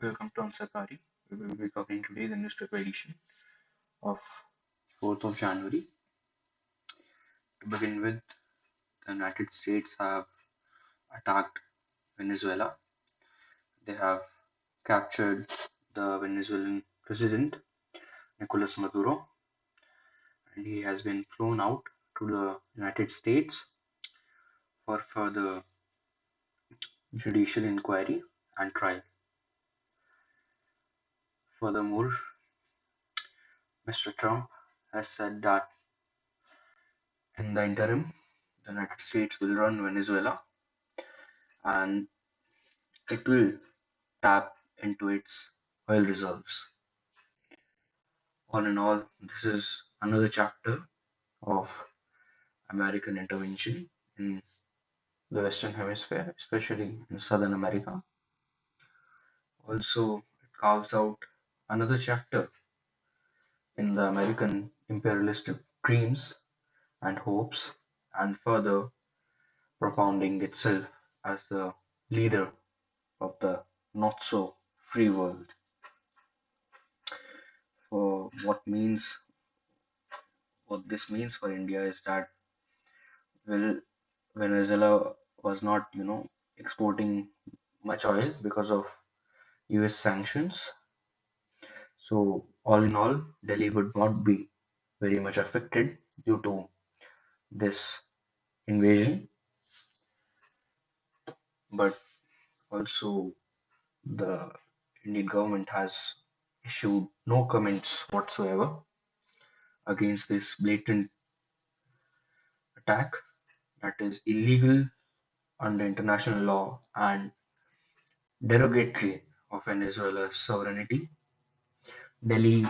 Welcome to Ansakari. We will be covering today the newspaper edition of 4th of January. To begin with, the United States have attacked Venezuela. They have captured the Venezuelan president, Nicolas Maduro, and he has been flown out to the United States for further judicial inquiry and trial. Furthermore, Mr. Trump has said that in the interim, the United States will run Venezuela and it will tap into its oil reserves. All in all, this is another chapter of American intervention in the Western Hemisphere, especially in Southern America. Also, it carves out another chapter in the American imperialist dreams and hopes, and further propounding itself as the leader of the not so free world. For what this means for India is that well, Venezuela was not, exporting much oil because of US sanctions. So all in all, Delhi would not be very much affected due to this invasion, but also the Indian government has issued no comments whatsoever against this blatant attack that is illegal under international law and derogatory of Venezuela's sovereignty. Delhi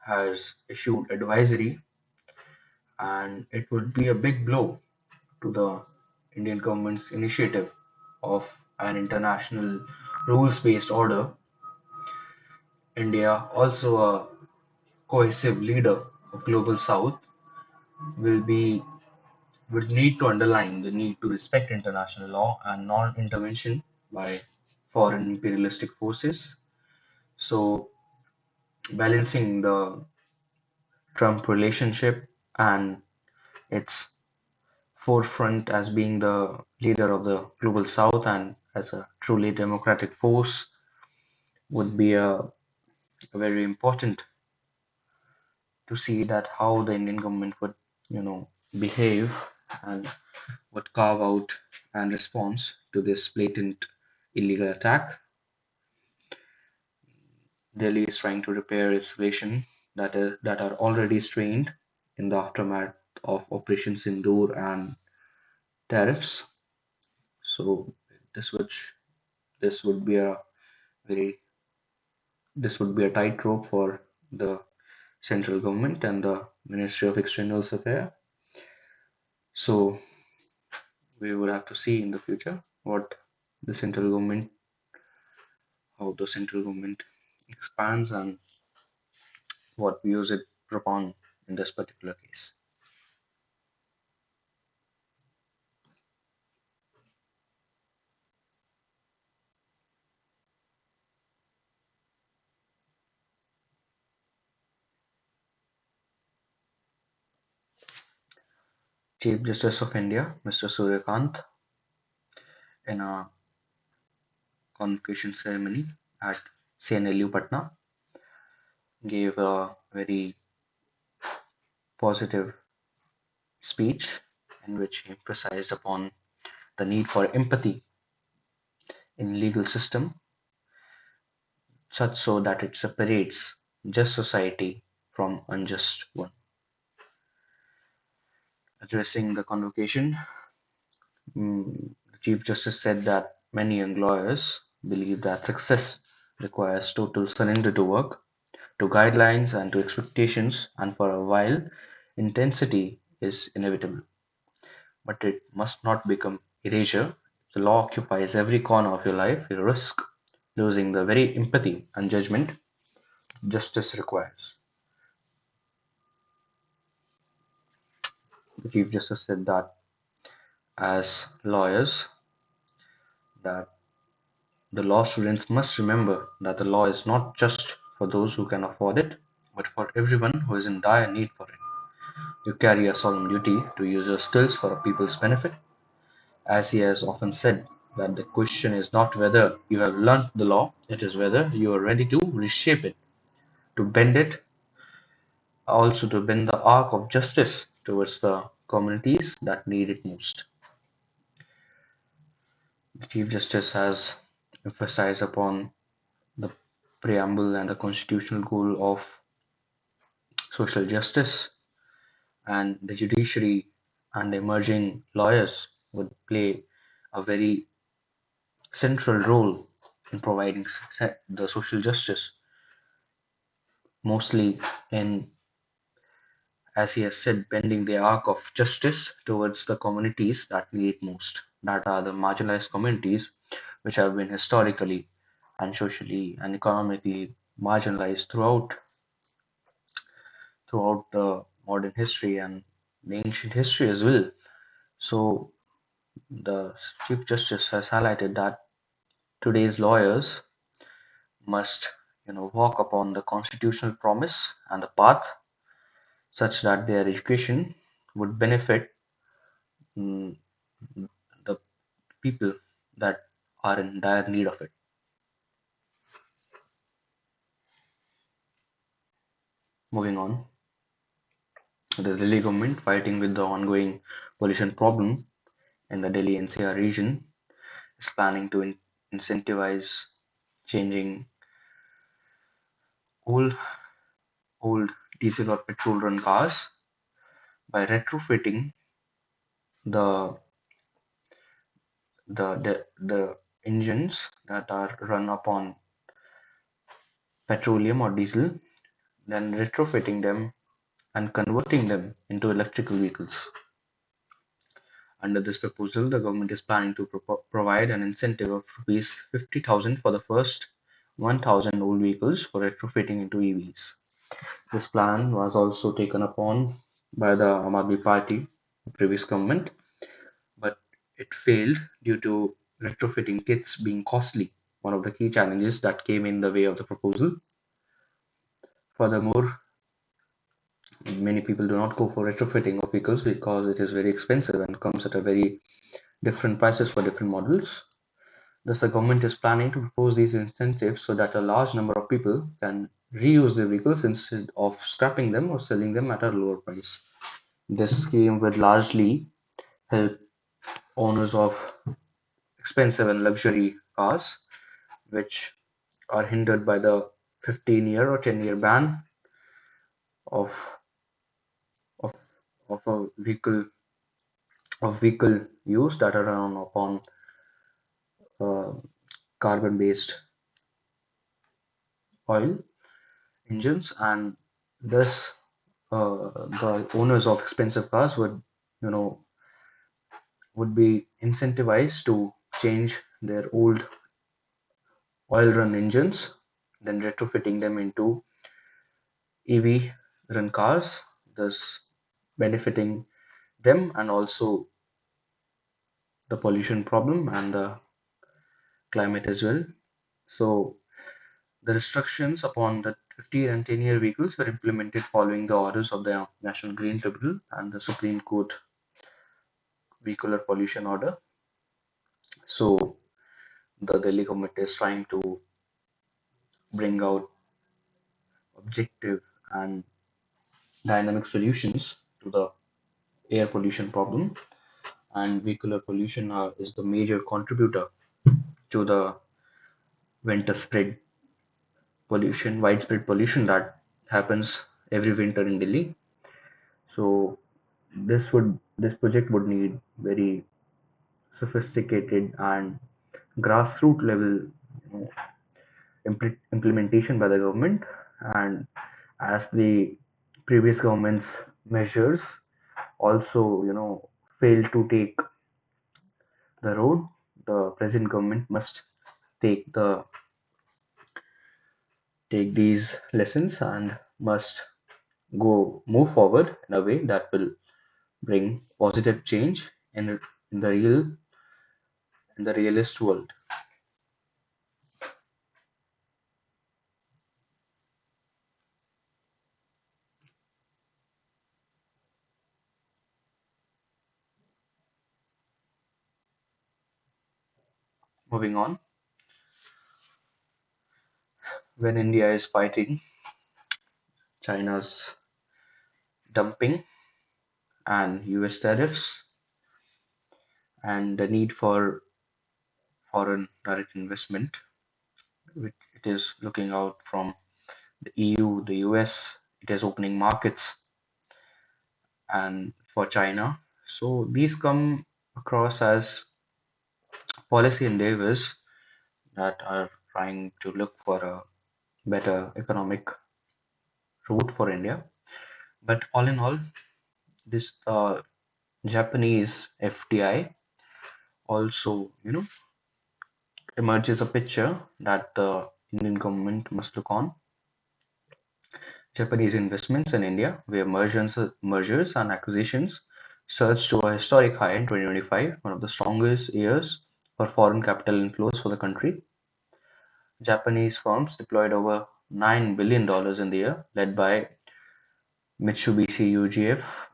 has issued advisory, and it would be a big blow to the Indian government's initiative of an international rules-based order. India, also a cohesive leader of Global South, will be would need to underline the need to respect international law and non-intervention by foreign imperialistic forces. So balancing the Trump relationship and its forefront as being the leader of the Global South and as a truly democratic force would be a very important to see that how the Indian government would, behave and would carve out and response to this blatant illegal attack. Delhi is trying to repair its relation that are already strained in the aftermath of Operation Sindoor and tariffs. So this would this would be a very this would be a tightrope for the central government and the Ministry of External Affairs. So we would have to see in the future the central government, how the central government expands and what views it propon in this particular case. Chief Justice of India, Mr. Surya Kant, in a convocation ceremony at CNLU Patna, gave a very positive speech in which he emphasized upon the need for empathy in legal system such so that it separates just society from unjust one. Addressing the convocation, the Chief Justice said that many young lawyers believe that success requires total surrender to work, to guidelines, and to expectations, and for a while, intensity is inevitable. But it must not become erasure. If the law occupies every corner of your life, you risk losing the very empathy and judgment justice requires. The Chief Justice said that as lawyers, that The law students must remember that the law is not just for those who can afford it, but for everyone who is in dire need for it. You carry a solemn duty to use your skills for a people's benefit, as he has often said, that the question is not whether you have learnt the law, it is whether you are ready to reshape it, to bend it, also to bend the arc of justice towards the communities that need it most. The Chief Justice has emphasized upon the preamble and the constitutional goal of social justice, and the judiciary and emerging lawyers would play a very central role in providing the social justice, mostly in, as he has said, bending the arc of justice towards the communities that need it most, that are the marginalized communities which have been historically and socially and economically marginalized throughout the modern history and the ancient history as well. So the Chief Justice has highlighted that today's lawyers must, walk upon the constitutional promise and the path such that their education would benefit mm, the people that are in dire need of it. Moving on, the Delhi government, fighting with the ongoing pollution problem in the Delhi NCR region, is planning to incentivize changing old old diesel or petrol run cars by retrofitting the the engines that are run upon petroleum or diesel, then retrofitting them and converting them into electrical vehicles. Under this proposal, the government is planning to provide an incentive of rupees 50,000 for the first 1,000 old vehicles for retrofitting into EVs. This plan was also taken upon by the Aam Aadmi Party, the previous government, but it failed due to retrofitting kits being costly, one of the key challenges that came in the way of the proposal. Furthermore, many people do not go for retrofitting of vehicles because it is very expensive and comes at a very different prices for different models. Thus, the government is planning to propose these incentives so that a large number of people can reuse their vehicles instead of scrapping them or selling them at a lower price. This scheme would largely help owners of expensive and luxury cars, which are hindered by the 15-year or 10-year ban of of of a vehicle use that are run upon uh, carbon-based oil engines, and thus the owners of expensive cars you know would be incentivized to change their old oil run engines, then retrofitting them into EV run cars, thus benefiting them and also the pollution problem and the climate as well. So the restrictions upon the 50 and 10-year vehicles were implemented following the orders of the National Green Tribunal and the Supreme Court Vehicular Pollution Order. So the Delhi government is trying to bring out objective and dynamic solutions to the air pollution problem, and vehicular pollution is the major contributor to the winter spread widespread pollution that happens every winter in Delhi. So this project would need very sophisticated and grassroots level, implementation by the government, and as the previous government's measures also failed to take the road, the present government must take these lessons and must move forward in a way that will bring positive change in the realist world. moving on, when India is fighting China's dumping and US tariffs and the need for foreign direct investment, which it is looking out from the EU, the US, it is opening markets and for China. So these come across as policy endeavors that are trying to look for a better economic route for India. But all in all, this Japanese FDI also, emerges a picture that the Indian government must look on. Japanese investments in India, where mergers and acquisitions surged to a historic high in 2025, one of the strongest years for foreign capital inflows for the country. Japanese firms deployed over $9 billion in the year, led by Mitsubishi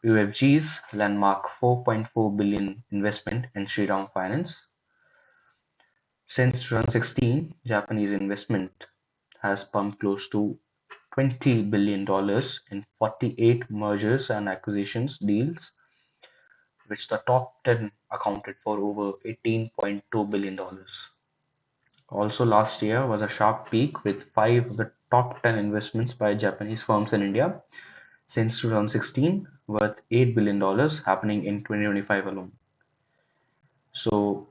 UFG's landmark $4.4 billion investment in Shriram Finance. Since 2016, Japanese investment has pumped close to $20 billion in 48 mergers and acquisitions deals, which the top 10 accounted for over $18.2 billion. Also, last year was a sharp peak with five of the top 10 investments by Japanese firms in India since 2016, worth $8 billion happening in 2025 alone. So,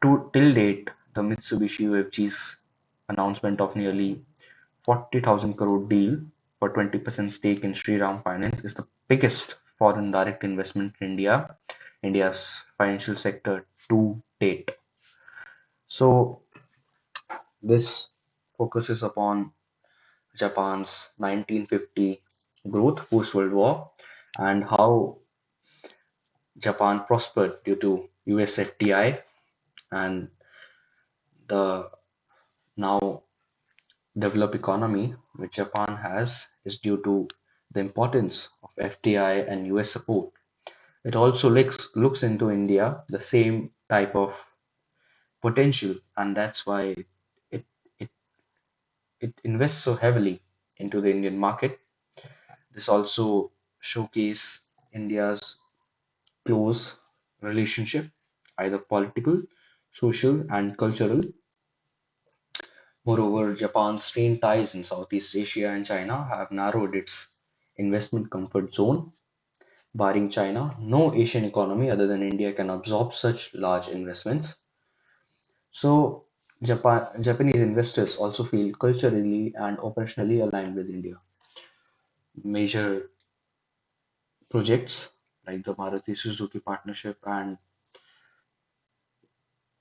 till date, the Mitsubishi UFG's announcement of nearly 40,000 crore deal for 20% stake in Shriram Finance is the biggest foreign direct investment in India's financial sector to date. So this focuses upon Japan's 1950 growth post-World War and how Japan prospered due to US FDI, and the now developed economy which Japan has is due to the importance of FDI and US support. It also looks into India the same type of potential, and that's why it it, it invests so heavily into the Indian market. This also showcase India's close relationship, either political, social, and cultural. Moreover, Japan's strained ties in Southeast Asia and China have narrowed its investment comfort zone. Barring China, no Asian economy other than India can absorb such large investments. So, Japanese investors also feel culturally and operationally aligned with India. Major projects like the Maruti Suzuki partnership and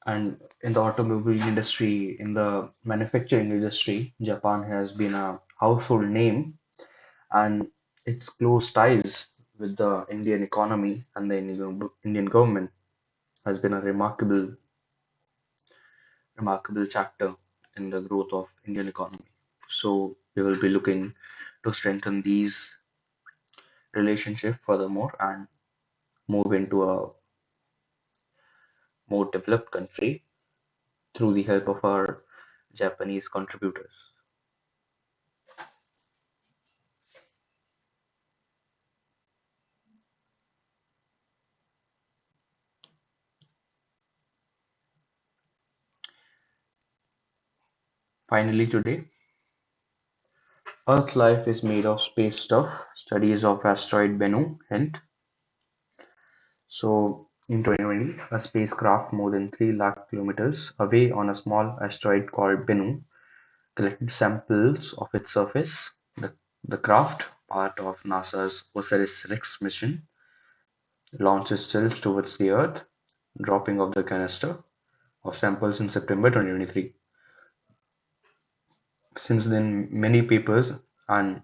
in the automobile industry, in the manufacturing industry, Japan has been a household name, and its close ties with the Indian economy and the Indian government has been a remarkable chapter in the growth of Indian economy. So we will be looking to strengthen these relationships furthermore and move into a more developed country through the help of our Japanese contributors. Finally, today, Earth life is made of space stuff. Studies of asteroid Bennu hint. So, in 2020, a spacecraft more than 3 lakh kilometers away on a small asteroid called Bennu collected samples of its surface. The craft, part of NASA's OSIRIS-REx mission, launched itself towards the Earth, dropping off the canister of samples in September 2023. Since then, many papers and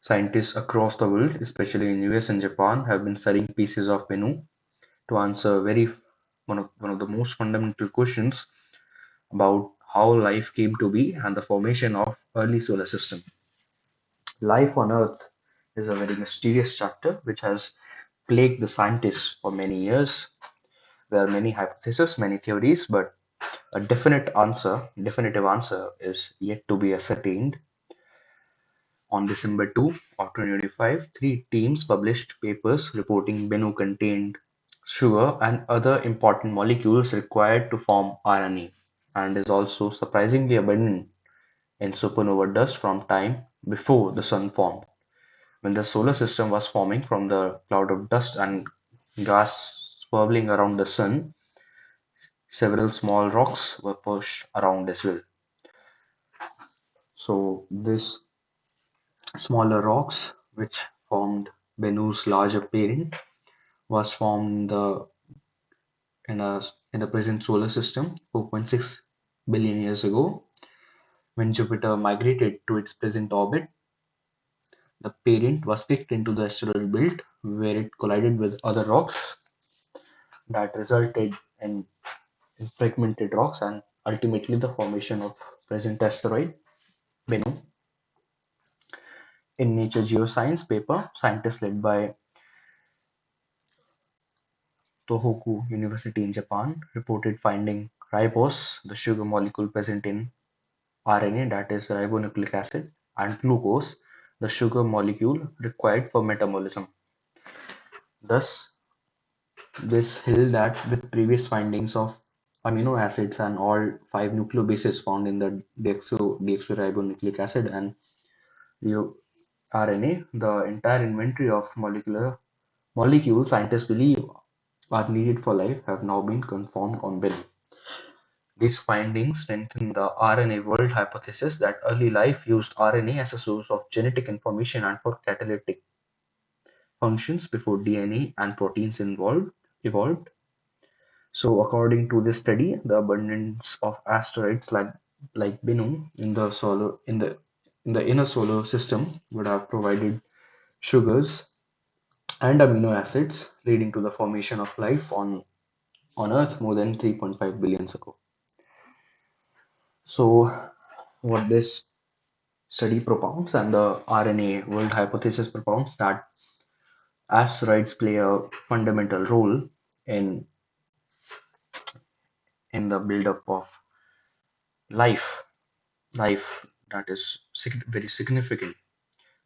scientists across the world, especially in US and Japan, have been studying pieces of Bennu to answer one of the most fundamental questions about how life came to be and the formation of early solar system. Life on Earth is a very mysterious chapter which has plagued the scientists for many years. There are many hypotheses, many theories, but A definitive answer is yet to be ascertained. On December 2 of 2025, three teams published papers reporting Bennu contained sugar and other important molecules required to form RNA, and is also surprisingly abundant in supernova dust from time before the Sun formed. When the solar system was forming from the cloud of dust and gas swirling around the Sun, several small rocks were pushed around as well. So these smaller rocks, which formed Bennu's larger parent, was formed in a in the present solar system 4.6 billion years ago. When Jupiter migrated to its present orbit, the parent was kicked into the asteroid belt, where it collided with other rocks that resulted in fragmented rocks and ultimately the formation of present asteroid Bennu. In Nature Geoscience paper, scientists led by Tohoku University in Japan reported finding ribose, the sugar molecule present in RNA, that is ribonucleic acid, and glucose, the sugar molecule required for metabolism. Thus, this held that with previous findings of amino acids and all five nucleobases found in the deoxyribonucleic acid and RNA, the entire inventory of molecular molecules scientists believe are needed for life have now been confirmed on Bennu. These findings strengthen the RNA world hypothesis that early life used RNA as a source of genetic information and for catalytic functions before DNA and proteins evolved. So, according to this study, the abundance of asteroids like Bennu in the inner solar system would have provided sugars and amino acids, leading to the formation of life on Earth more than 3.5 billion years ago. So, what this study propounds and the RNA world hypothesis propounds that asteroids play a fundamental role in in the buildup of life, life that is very significant,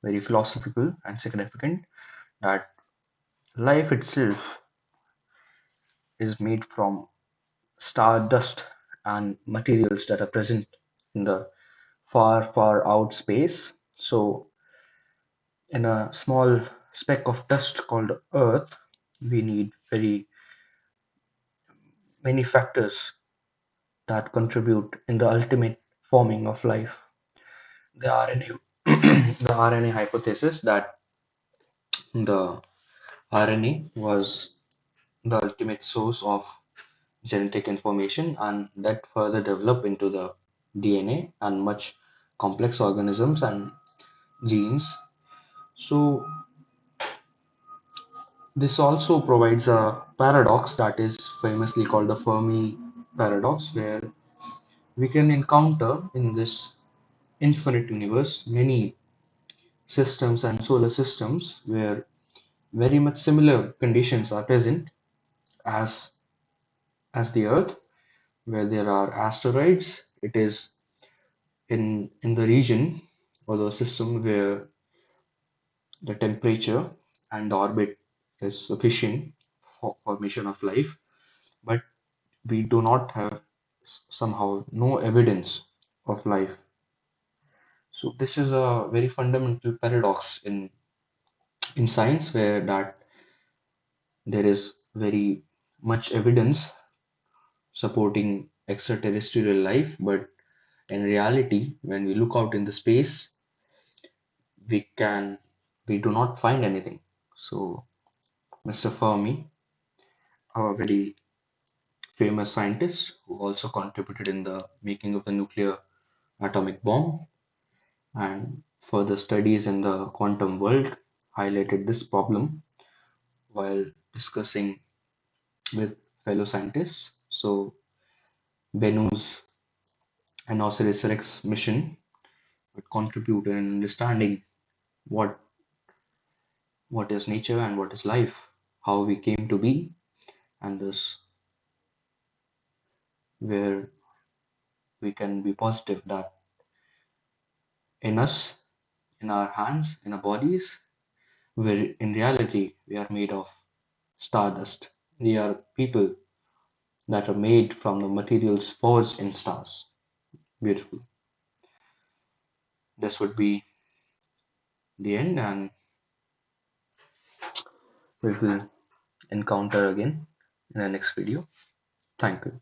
very philosophical and significant. That life itself is made from star dust and materials that are present in the far out space. So, in a small speck of dust called Earth, we need very many factors that contribute in the ultimate forming of life. The RNA, the RNA hypothesis that the RNA was the ultimate source of genetic information and that further developed into the DNA and much complex organisms and genes. So this also provides a paradox that is famously called the Fermi paradox, where we can encounter in this infinite universe many systems and solar systems where very much similar conditions are present as the Earth, where there are asteroids. It is in the region or the system where the temperature and the orbit is sufficient for formation of life, but we do not have somehow no evidence of life. So this is a very fundamental paradox in science where that there is very much evidence supporting extraterrestrial life, but in reality, when we look out in the space, we can we do not find anything. So Mr. Fermi, a very famous scientist who also contributed in the making of the nuclear atomic bomb and further studies in the quantum world, highlighted this problem while discussing with fellow scientists. So Bennu's and Osiris-Rex mission would contribute in understanding what what is nature and what is life, how we came to be, and this where we can be positive that in us, in our hands, in our bodies, in reality, we are made of stardust. We are people that are made from the materials forged in stars. Beautiful. This would be the end, and we will encounter again in the next video. Thank you.